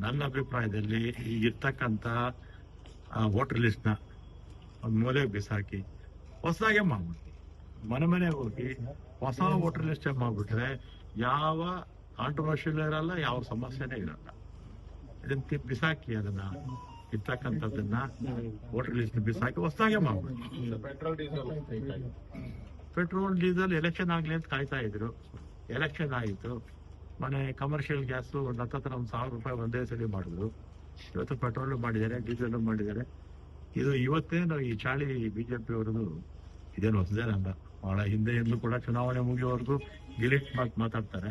ನನ್ನ ಅಭಿಪ್ರಾಯದಲ್ಲಿ ಈಗಿರ್ತಕ್ಕಂಥ ವೋಟರ್ ಲಿಸ್ಟ್ನ ಒಂದು ಮೂಲೆಗೆ ಬಿಸಾಕಿ ಹೊಸದಾಗೆ ಮಾಡ್ಬಿಡ್ತೀವಿ. ಮನೆ ಹೋಗಿ ಹೊಸ ವೋಟರ್ ಲಿಸ್ಟ್ ಮಾಡ್ಬಿಟ್ರೆ ಯಾವ ಕಾಂಟ್ರವರ್ಷಿಯಲ್ ಇರಲ್ಲ, ಯಾವ ಸಮಸ್ಯೆನೇ ಇರಲ್ಲ. ಇದನ್ನ ಬಿಸಾಕಿ ಅದನ್ನ ಇರ್ತಕ್ಕಂಥದ್ದನ್ನ ವೋಟರ್ ಲಿಸ್ಟ್ ಬಿಸಾಕಿ ಹೊಸದಾಗೆ ಮಾಡ್ಬಿಡ್ತೀವಿ. ಪೆಟ್ರೋಲ್ ಡೀಸೆಲ್ ಎಲೆಕ್ಷನ್ ಆಗ್ಲಿ ಅಂತ ಕಾಯ್ತಾ ಇದ್ರು. ಎಲೆಕ್ಷನ್ ಆಯಿತು, ಮನೆ ಕಮರ್ಷಿಯಲ್ ಗ್ಯಾಸು ಒಂದು ಹತ್ರ ₹1,000 ಒಂದೇ ಸಲ ಮಾಡಿದ್ರು. ಇವತ್ತು ಪೆಟ್ರೋಲು ಮಾಡಿದ್ದಾರೆ, ಡೀಸೆಲ್ ಮಾಡಿದ್ದಾರೆ. ಇದು ಇವತ್ತೇನು ಈ ಚಾಳಿ ಬಿಜೆಪಿ ಅವರದು ಇದೇನು ಹೊಸದೇನಲ್ಲ. ಬಹಳ ಹಿಂದೆಯಿಂದಲೂ ಕೂಡ ಚುನಾವಣೆ ಮುಗಿಯೋವರೆಗೂ ಗಿಲಿಟ್ ಮಾತಾಡ್ತಾರೆ.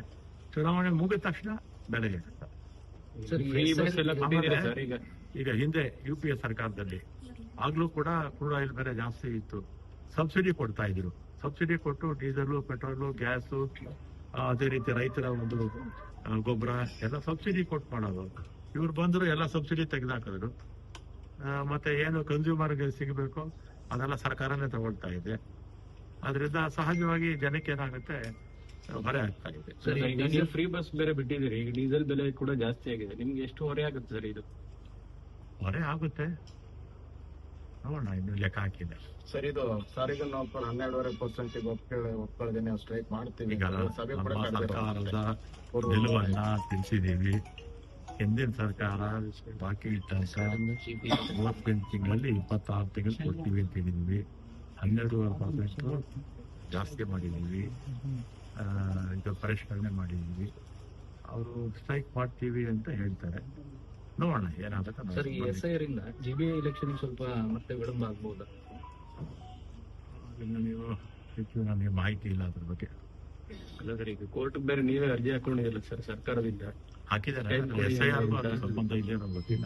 ಚುನಾವಣೆ ಮುಗಿದ ತಕ್ಷಣ ಬೆಲೆ ಇರುತ್ತೆ. ಈಗ ಹಿಂದೆ UPA ಸರ್ಕಾರದಲ್ಲಿ ಆಗ್ಲೂ ಕೂಡ ಕ್ರೂಡ್ ಆಯಿಲ್ ಬೆಲೆ ಜಾಸ್ತಿ ಇತ್ತು. ಸಬ್ಸಿಡಿ ಕೊಡ್ತಾ ಇದ್ರು. ಸಬ್ಸಿಡಿ ಕೊಟ್ಟು ಡೀಸೆಲು, ಪೆಟ್ರೋಲು, ಗ್ಯಾಸು, ಅದೇ ರೀತಿ ರೈತರ ಒಂದು ಗೊಬ್ಬರ ಎಲ್ಲ ಸಬ್ಸಿಡಿ ಕೊಟ್ಟು ಮಾಡೋದು. ಇವ್ರು ಬಂದ್ರು ಎಲ್ಲ ಸಬ್ಸಿಡಿ ತೆಗೆದಾಕಿದ್ರು. ಮತ್ತೆ ಏನು ಕನ್ಸ್ಯೂಮರ್ಗೆ ಸಿಗಬೇಕು ಅದೆಲ್ಲ ಸರ್ಕಾರನೇ ತಗೊಳ್ತಾ ಇದೆ. ಅದರಿಂದ ಸಹಜವಾಗಿ ಜನಕ್ಕೆ ಏನಾಗುತ್ತೆ, ಹೊರೆ ಆಗ್ತಾ ಇದೆ. ಫ್ರೀ ಬಸ್ ಬೇರೆ ಬಿಟ್ಟಿದ್ದೀರಿ, ಈಗ ಡೀಸೆಲ್ ಬೆಲೆ ಕೂಡ ಜಾಸ್ತಿ ಆಗಿದೆ. ನಿಮ್ಗೆ ಎಷ್ಟು ಹೊರೆ ಆಗುತ್ತೆ ಸರ್? ಇದು ಹೊರೆ ಆಗುತ್ತೆ, ನೋಡೋಣ, ಇನ್ನು ಲೆಕ್ಕ ಹಾಕಿದೆ ಸರ್. ಇದು ಸಾರಿಗೆ ನೌಕರರು 12.5% ಒಪ್ಕೊಳ್ಳದೇನೆ ಸ್ಟ್ರೈಕ್ ಮಾಡ್ತೀವಿ. ಸರ್ಕಾರದ ನಿಲುವನ್ನ ತಿಳಿಸಿದೀವಿ. ಹಿಂದಿನ ಸರ್ಕಾರ ಬಾಕಿ ಇಟ್ಟಂತ 38 ತಿಂಗಳಲ್ಲಿ 26 ತಿಂಗಳು ಕೊಡ್ತೀವಿ ಅಂತ ಹೇಳಿದೀವಿ. 12.5% ಜಾಸ್ತಿ ಮಾಡಿದೀವಿ. ಇದು ಪರಿಷ್ಕರಣೆ ಮಾಡಿದೀವಿ. ಅವರು ಸ್ಟ್ರೈಕ್ ಮಾಡ್ತೀವಿ ಅಂತ ಹೇಳ್ತಾರೆ. ನೋಡೋಣ ಏನಾಗುತ್ತೆ. ಸರ್, ಈ SIR ಇಂದ GBA ಎಲೆಕ್ಷನ್ ಸ್ವಲ್ಪ ಮತ್ತೆ ವಿಳಂಬ ಆಗ್ಬಹುದಾ? ಇನ್ನು ನೀವು ನನಗೆ ಮಾಹಿತಿ ಇಲ್ಲ ಅದ್ರ ಬಗ್ಗೆ. ಅಲ್ಲ ಸರ್, ಈಗ ಕೋರ್ಟ್ ಬೇರೆ ನೀವೇ ಅರ್ಜಿ ಹಾಕೊಂಡಿಲ್ಲ ಸರ್ ಸರ್ಕಾರದಿಂದ. ಹಾಕಿದ್ದಾರೆ. SIR ಸಂಬಂಧ ಇಲ್ಲೇನೋ ಗೊತ್ತಿಲ್ಲ.